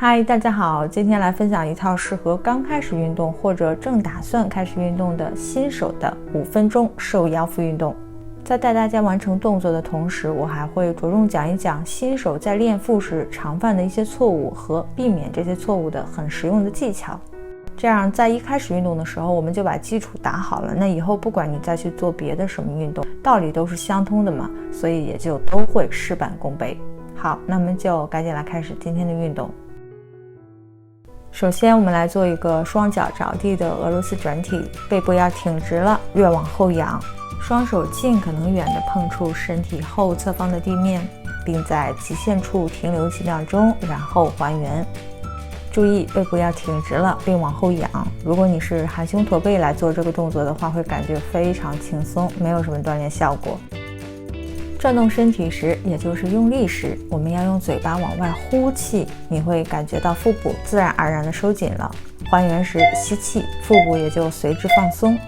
嗨，大家好，今天来分享一套适合刚开始运动或者正打算开始运动的新手的5分钟瘦腰腹运动。在带大家完成动作的同时，我还会着重讲一讲新手在练腹时常犯的一些错误和避免这些错误的很实用的技巧。这样在一开始运动的时候，我们就把基础打好了，那以后不管你再去做别的什么运动，道理都是相通的嘛，所以也就都会事半功倍。好，那么就赶紧来开始今天的运动。首先我们来做一个双脚着地的俄罗斯转体，背部要挺直了，越往后仰，双手尽可能远地碰触身体后侧方的地面，并在极限处停留几秒钟，然后还原。注意背部要挺直了并往后仰，如果你是含胸驼背来做这个动作的话，会感觉非常轻松，没有什么锻炼效果。转动身体时，也就是用力时，我们要用嘴巴往外呼气，你会感觉到腹部自然而然的收紧了。还原时吸气，腹部也就随之放松。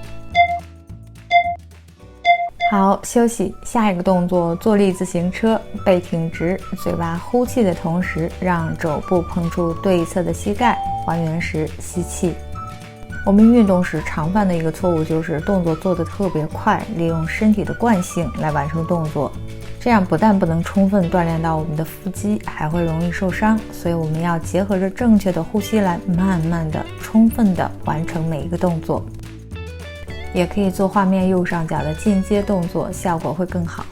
好，休息。下一个动作，坐立自行车，背挺直，嘴巴呼气的同时，让肘部碰触对侧的膝盖。还原时吸气。我们运动时常犯的一个错误就是动作做得特别快，利用身体的惯性来完成动作，这样不但不能充分锻炼到我们的腹肌，还会容易受伤。所以我们要结合着正确的呼吸来慢慢的、充分的完成每一个动作。也可以做画面右上角的进阶动作，效果会更好。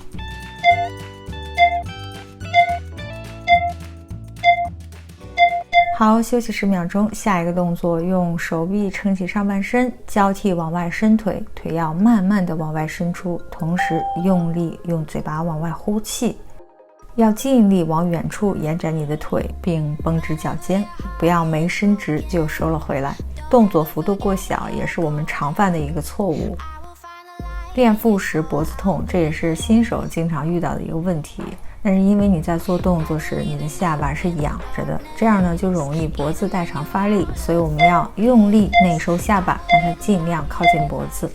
好，休息10秒钟。下一个动作，用手臂撑起上半身，交替往外伸腿，腿要慢慢的往外伸出，同时用力用嘴巴往外呼气，要尽力往远处延展你的腿，并绷直脚尖，不要没伸直就收了回来。动作幅度过小也是我们常犯的一个错误。练腹时脖子痛，这也是新手经常遇到的一个问题。但是因为你在做动作时，你的下巴是仰着的，这样呢就容易脖子代偿发力，所以我们要用力内收下巴，让它尽量靠近脖子。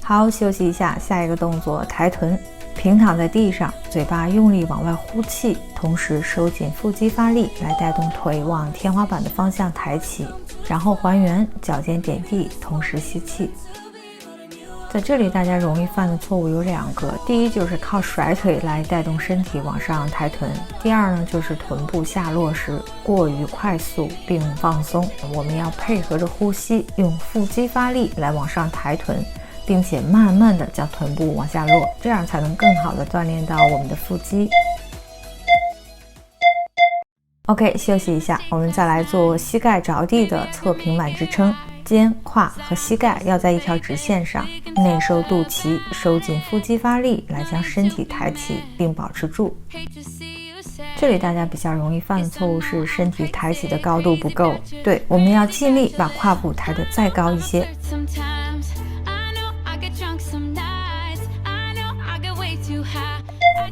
好，休息一下。下一个动作，抬臀，平躺在地上，嘴巴用力往外呼气，同时收紧腹肌发力，来带动腿往天花板的方向抬起，然后还原，脚尖点地，同时吸气。在这里大家容易犯的错误有2个，第一就是靠甩腿来带动身体往上抬臀，第二呢就是臀部下落时过于快速并放松。我们要配合着呼吸，用腹肌发力来往上抬臀，并且慢慢的将臀部往下落，这样才能更好的锻炼到我们的腹肌。OK， 休息一下，我们再来做膝盖着地的侧平板支撑。肩、胯和膝盖要在一条直线上，内收肚脐，收紧腹肌发力，来将身体抬起并保持住。这里大家比较容易犯的错误是身体抬起的高度不够，对，我们要尽力把胯部抬得再高一些。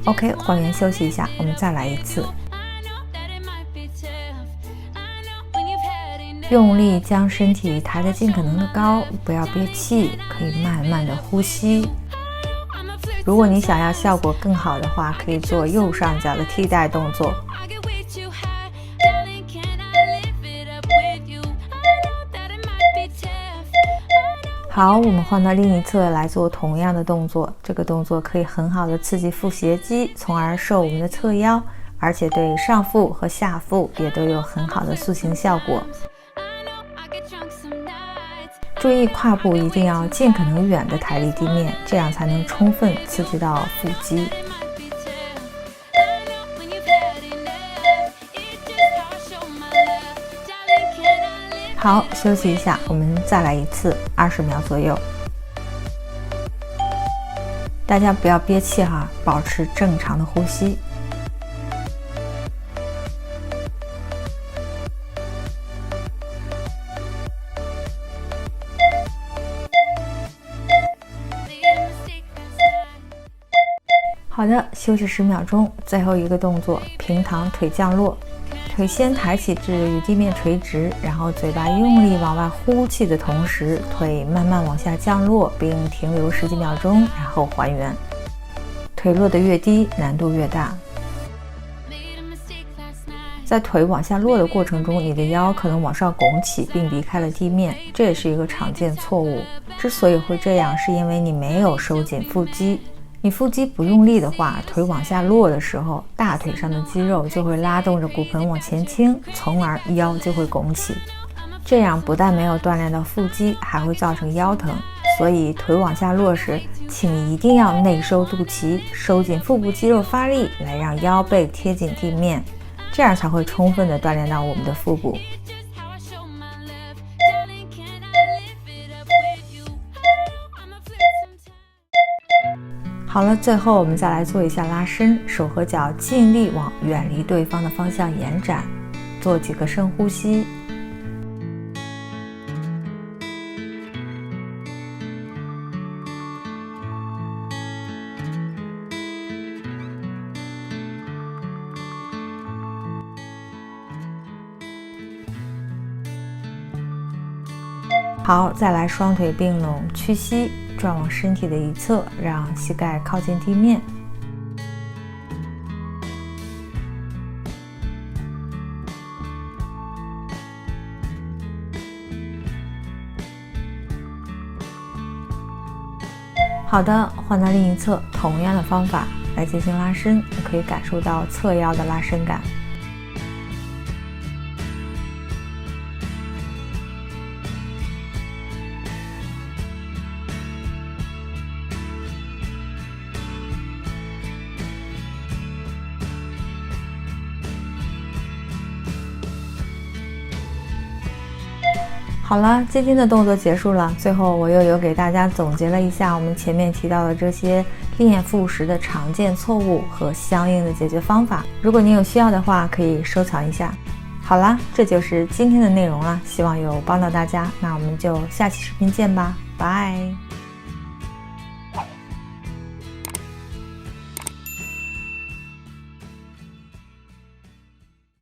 OK， 还原休息一下，我们再来一次。用力将身体抬得尽可能的高，不要憋气，可以慢慢的呼吸。如果你想要效果更好的话，可以做右上角的替代动作。好，我们换到另一侧来做同样的动作，这个动作可以很好的刺激腹斜肌，从而瘦我们的侧腰，而且对上腹和下腹也都有很好的塑形效果。注意胯部一定要尽可能远的抬离地面，这样才能充分刺激到腹肌。好，休息一下，我们再来一次，20秒左右。大家不要憋气哈，保持正常的呼吸。好的，休息10秒钟。最后一个动作，平躺腿降落，腿先抬起至与地面垂直，然后嘴巴用力往外呼气的同时，腿慢慢往下降落，并停留10几秒钟，然后还原。腿落得越低，难度越大。在腿往下落的过程中，你的腰可能往上拱起并离开了地面，这也是一个常见错误。之所以会这样，是因为你没有收紧腹肌。你腹肌不用力的话，腿往下落的时候，大腿上的肌肉就会拉动着骨盆往前倾，从而腰就会拱起。这样不但没有锻炼到腹肌，还会造成腰疼。所以腿往下落时，请一定要内收肚脐，收紧腹部肌肉发力，来让腰背贴紧地面，这样才会充分的锻炼到我们的腹部。好了，最后我们再来做一下拉伸，手和脚尽力往远离对方的方向延展，做几个深呼吸。好，再来双腿并拢，屈膝转往身体的一侧，让膝盖靠近地面。好的，换到另一侧，同样的方法来进行拉伸，你可以感受到侧腰的拉伸感。好了，今天的动作结束了。最后我又有给大家总结了一下我们前面提到的这些练腹时的常见错误和相应的解决方法。如果你有需要的话，可以收藏一下。好啦，这就是今天的内容了，希望有帮到大家。那我们就下期视频见吧，拜。